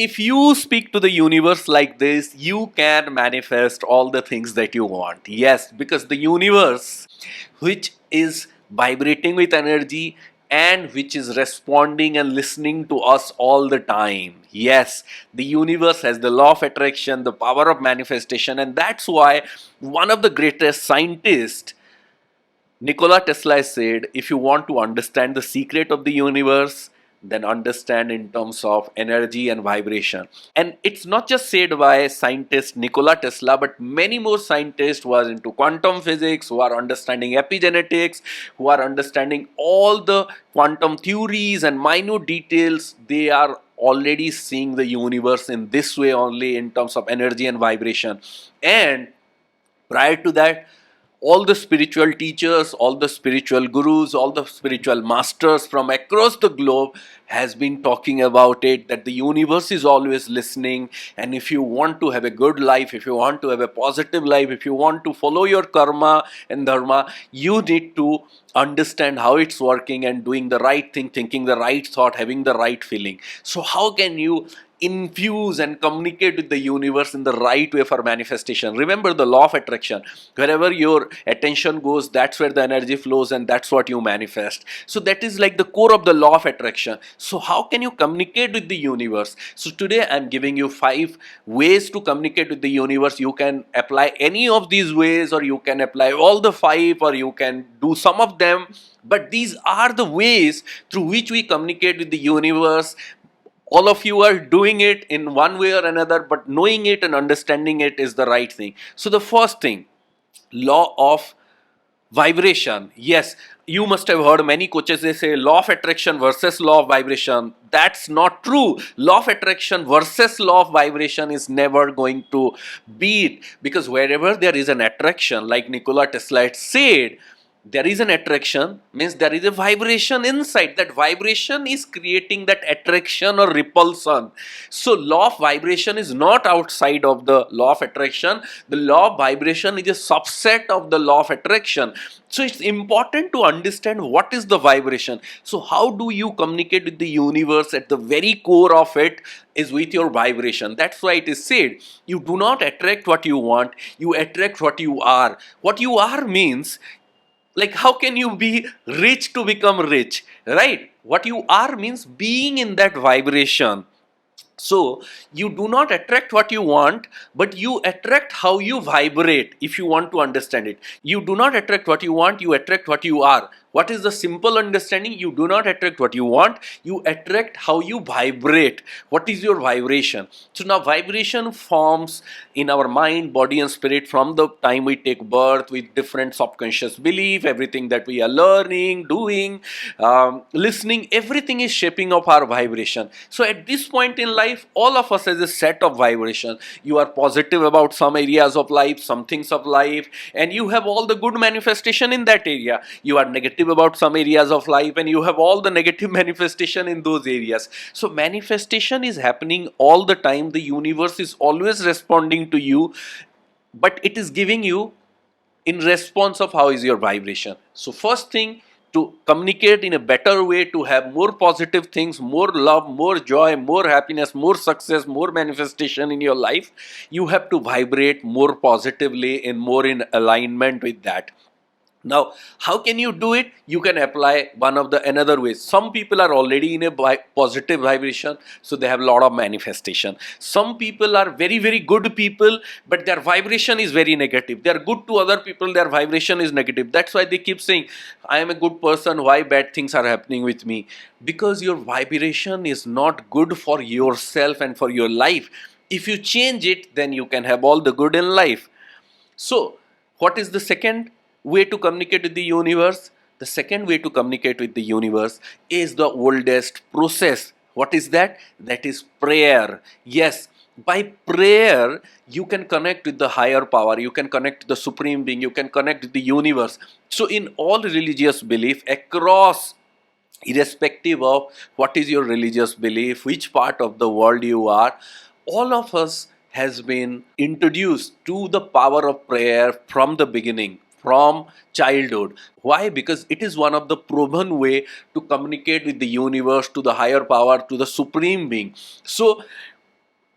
if you speak to the universe like this, you can manifest all the things that you want. Yes, because the universe, which is vibrating with energy and which is responding and listening to us all the time. Yes, the universe has the law of attraction, the power of manifestation, and that's why one of the greatest scientists, Nikola Tesla, said, if you want to understand the secret of the universe, then understand in terms of energy and vibration. And it's not just said by scientist Nikola Tesla, but many more scientists who are into quantum physics, who are understanding epigenetics, who are understanding all the quantum theories and minute details. They are already seeing the universe in this way only, in terms of energy and vibration. And prior to that, all the spiritual teachers, all the spiritual gurus, all the spiritual masters from across the globe has been talking about it, that the universe is always listening. And if you want to have a good life, if you want to have a positive life, if you want to follow your karma and dharma, you need to understand how it's working and doing the right thing, thinking the right thought, having the right feeling. So how can you infuse and communicate with the universe in the right way for manifestation? Remember the law of attraction. Wherever your attention goes, that's where the energy flows, and that's what you manifest. So that is like the core of the law of attraction. So how can you communicate with the universe? So today I'm giving you 5 ways to communicate with the universe. You can apply any of these ways, or you can apply all the 5, or you can do some of them, but these are the ways through which we communicate with the universe. All of you are doing it in one way or another, but knowing it and understanding it is the right thing. So the first thing, law of vibration. Yes, you must have heard many coaches, they say law of attraction versus law of vibration. That's not true. Law of attraction versus law of vibration is never going to beat, because wherever there is an attraction, like Nikola Tesla had said, there is an attraction, means there is a vibration inside. That vibration is creating that attraction or repulsion. So law of vibration is not outside of the law of attraction. The law of vibration is a subset of the law of attraction. So it's important to understand what is the vibration. So how do you communicate with the universe? At the very core of it is with your vibration. That's why it is said, you do not attract what you want, you attract what you are. What you are means, like, how can you be rich to become rich, right? What you are means being in that vibration. So you do not attract what you want, but you attract how you vibrate. If you want to understand it, you do not attract what you want, you attract what you are. What is the simple understanding? You do not attract what you want, you attract how you vibrate. What is your vibration? So now vibration forms in our mind, body and spirit from the time we take birth, with different subconscious belief. Everything that we are learning, doing, listening, everything is shaping up our vibration. So at this point in life, all of us has a set of vibration. You are positive about some areas of life, some things of life, and you have all the good manifestation in that area. You are negative about some areas of life, and you have all the negative manifestation in those areas. So manifestation is happening all the time. The universe is always responding to you, but it is giving you in response of how is your vibration. So first thing, to communicate in a better way, to have more positive things, more love, more joy, more happiness, more success, more manifestation in your life, you have to vibrate more positively and more in alignment with that. Now, how can you do it? You can apply one of the another ways. Some people are already in a positive vibration, so they have a lot of manifestation. Some people are very, very good people, but their vibration is very negative. They are good to other people, their vibration is negative. That's why they keep saying, I am a good person, why bad things are happening with me? Because your vibration is not good for yourself and for your life. If you change it, then you can have all the good in life. So, what is the second way to communicate with the universe? The second way to communicate with the universe is the oldest process. What is that? That is prayer. Yes, by prayer, you can connect with the higher power, you can connect with the supreme being, you can connect with the universe. So, in all religious belief across, irrespective of what is your religious belief, which part of the world you are, all of us has been introduced to the power of prayer from the beginning, from childhood. Why? Because it is one of the proven way to communicate with the universe, to the higher power, to the supreme being. So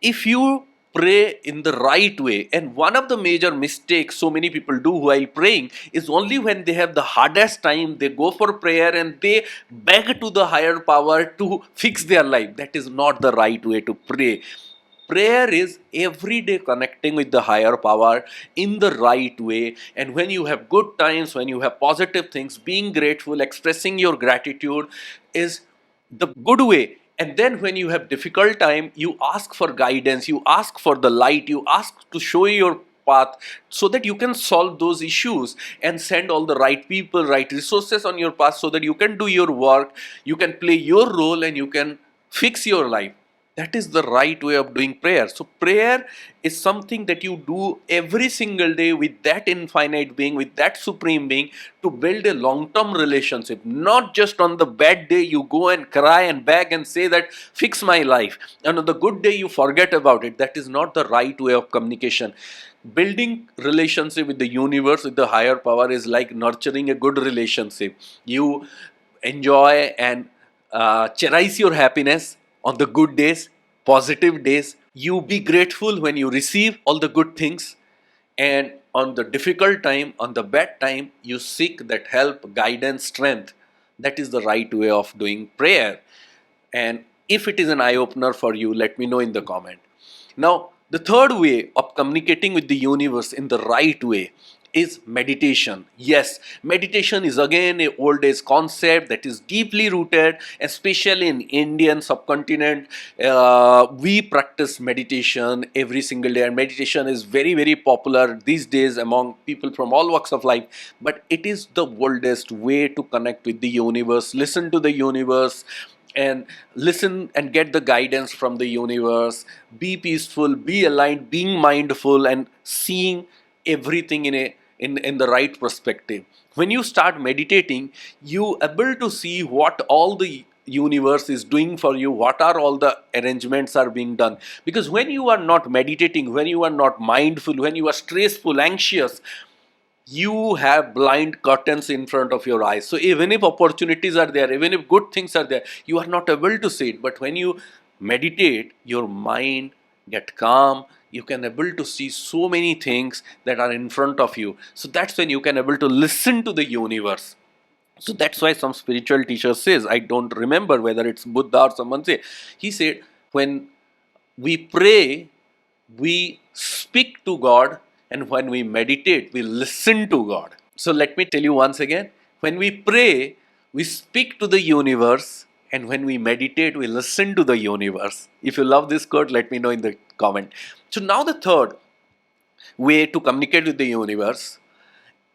if you pray in the right way, and one of the major mistakes so many people do while praying is only when they have the hardest time they go for prayer and they beg to the higher power to fix their life. That is not the right way to pray. Prayer is every day connecting with the higher power in the right way, and when you have good times, when you have positive things, being grateful, expressing your gratitude is the good way. And then when you have difficult time, you ask for guidance, you ask for the light, you ask to show your path so that you can solve those issues and send all the right people, right resources on your path so that you can do your work, you can play your role, and you can fix your life. That is the right way of doing prayer. So prayer is something that you do every single day with that infinite being, with that supreme being, to build a long-term relationship. Not just on the bad day you go and cry and beg and say that fix my life, and on the good day you forget about it. That is not the right way of communication. Building relationship with the universe, with the higher power, is like nurturing a good relationship. You enjoy and cherish your happiness on the good days, positive days. You be grateful when you receive all the good things, and on the difficult time, on the bad time, you seek that help, guidance, strength. That is the right way of doing prayer. And if it is an eye opener for you, let me know in the comment. Now, the third way of communicating with the universe in the right way is meditation. Yes, meditation is again a old age concept that is deeply rooted, especially in Indian subcontinent. We practice meditation every single day, and meditation is very, very popular these days among people from all walks of life. But it is the oldest way to connect with the universe, listen to the universe, and listen and get the guidance from the universe. Be peaceful, be aligned, being mindful, and seeing everything in the right perspective. When you start meditating, you able to see what all the universe is doing for you, what are all the arrangements are being done. Because when you are not meditating, when you are not mindful, when you are stressful, anxious, you have blind curtains in front of your eyes. So even if opportunities are there, even if good things are there, you are not able to see it. But when you meditate, your mind get calm, you can able to see so many things that are in front of you. So that's when you can able to listen to the universe. So that's why some spiritual teacher says, I don't remember whether it's Buddha or someone say, he said, when we pray, we speak to God, and when we meditate, we listen to God. So let me tell you once again, when we pray, we speak to the universe, and when we meditate, we listen to the universe. If you love this quote, let me know in the comment. So now the third way to communicate with the universe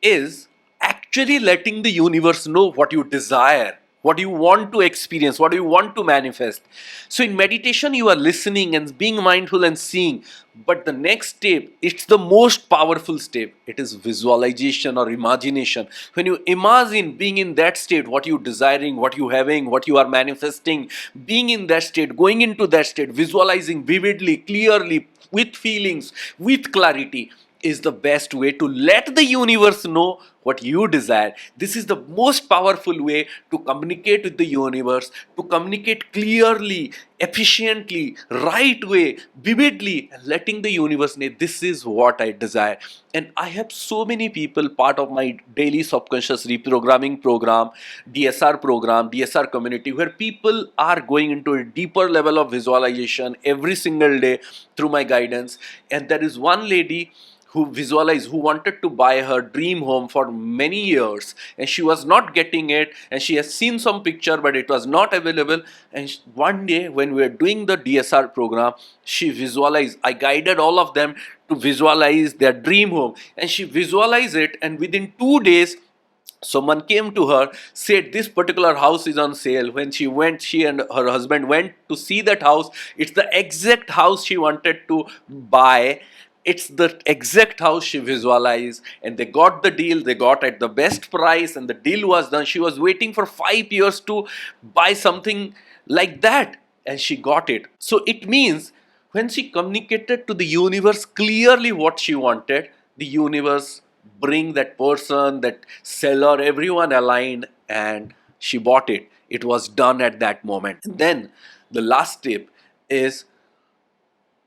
is actually letting the universe know what you desire, what you want to experience, what you want to manifest. So in meditation, you are listening and being mindful and seeing. But the next step, it's the most powerful step. It is visualization or imagination. When you imagine being in that state, what you desiring, what you having, what you are manifesting, being in that state, going into that state, visualizing vividly, clearly, with feelings, with clarity, is the best way to let the universe know what you desire. This is the most powerful way to communicate with the universe, to communicate clearly, efficiently, right way, vividly, and letting the universe know this is what I desire. And I have so many people part of my daily subconscious reprogramming program, DSR program, DSR community, where people are going into a deeper level of visualization every single day through my guidance. And there is one lady who visualized, who wanted to buy her dream home for many years, and she was not getting it, and she has seen some picture but it was not available. And one day when we were doing the DSR program, she visualized, I guided all of them to visualize their dream home, and she visualized it, and within 2 days someone came to her, said this particular house is on sale. When she went, she and her husband went to see that house. It's the exact house she wanted to buy, it's the exact house she visualized, and they got the deal. They got at the best price, and the deal was done. She was waiting for 5 years to buy something like that, and she got it. So it means when she communicated to the universe clearly what she wanted, the universe bring that person, that seller, everyone aligned, and she bought it. It was done at that moment. And then the last tip is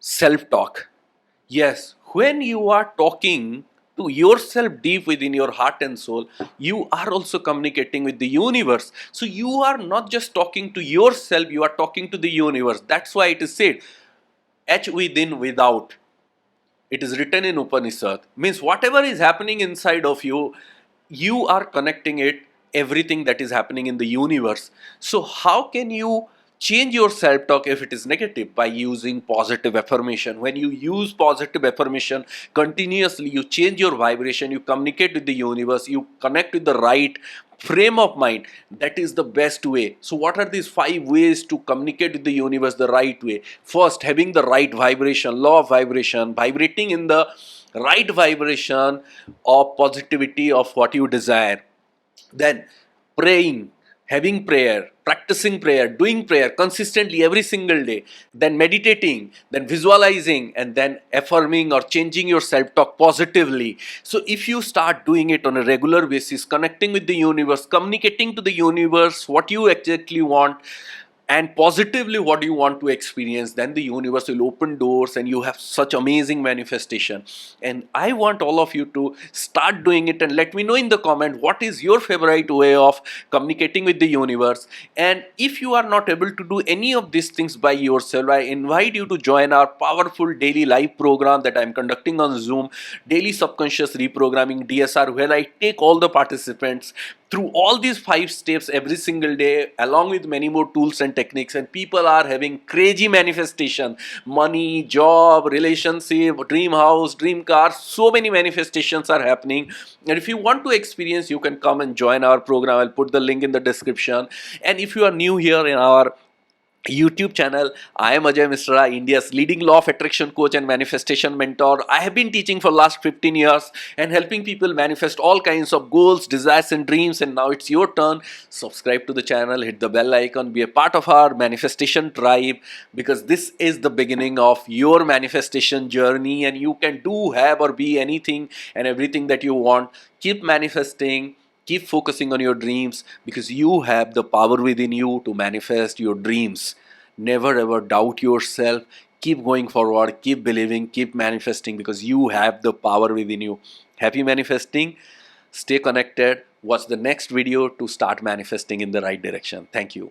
self-talk. Yes, when you are talking to yourself deep within your heart and soul, you are also communicating with the universe. So you are not just talking to yourself, you are talking to the universe. That's why it is said, H within, without. It is written in Upanishad. Means whatever is happening inside of you, you are connecting it, everything that is happening in the universe. So how can you change your self talk if it is negative? By using positive affirmation. When you use positive affirmation continuously, you change your vibration, you communicate with the universe, you connect with the right frame of mind. That is the best way. So what are these 5 ways to communicate with the universe the right way? First, having the right vibration, law of vibration, vibrating in the right vibration of positivity of what you desire. Then praying, having prayer, practicing prayer, doing prayer consistently every single day, then meditating, then visualizing, and then affirming or changing your self talk positively. So if you start doing it on a regular basis, connecting with the universe, communicating to the universe what you exactly want and positively what you want to experience, then the universe will open doors and you have such amazing manifestation. And I want all of you to start doing it and let me know in the comment what is your favorite way of communicating with the universe. And if you are not able to do any of these things by yourself, I invite you to join our powerful daily live program that I'm conducting on Zoom, Daily Subconscious Reprogramming DSR, where I take all the participants through all these 5 steps every single day, along with many more tools and techniques. And people are having crazy manifestation: money, job, relationship, dream house, dream car. So many manifestations are happening. And if you want to experience, you can come and join our program. I'll put the link in the description. And if you are new here in our YouTube channel, I am Ajay Misra, India's leading law of attraction coach and manifestation mentor. I have been teaching for last 15 years and helping people manifest all kinds of goals, desires and dreams. And now it's your turn. Subscribe to the channel, hit the bell icon, be a part of our manifestation tribe, because this is the beginning of your manifestation journey and you can do, have or be anything and everything that you want. Keep manifesting. Keep focusing on your dreams because you have the power within you to manifest your dreams. Never ever doubt yourself. Keep going forward, keep believing, keep manifesting because you have the power within you. Happy manifesting. Stay connected. Watch the next video to start manifesting in the right direction. Thank you.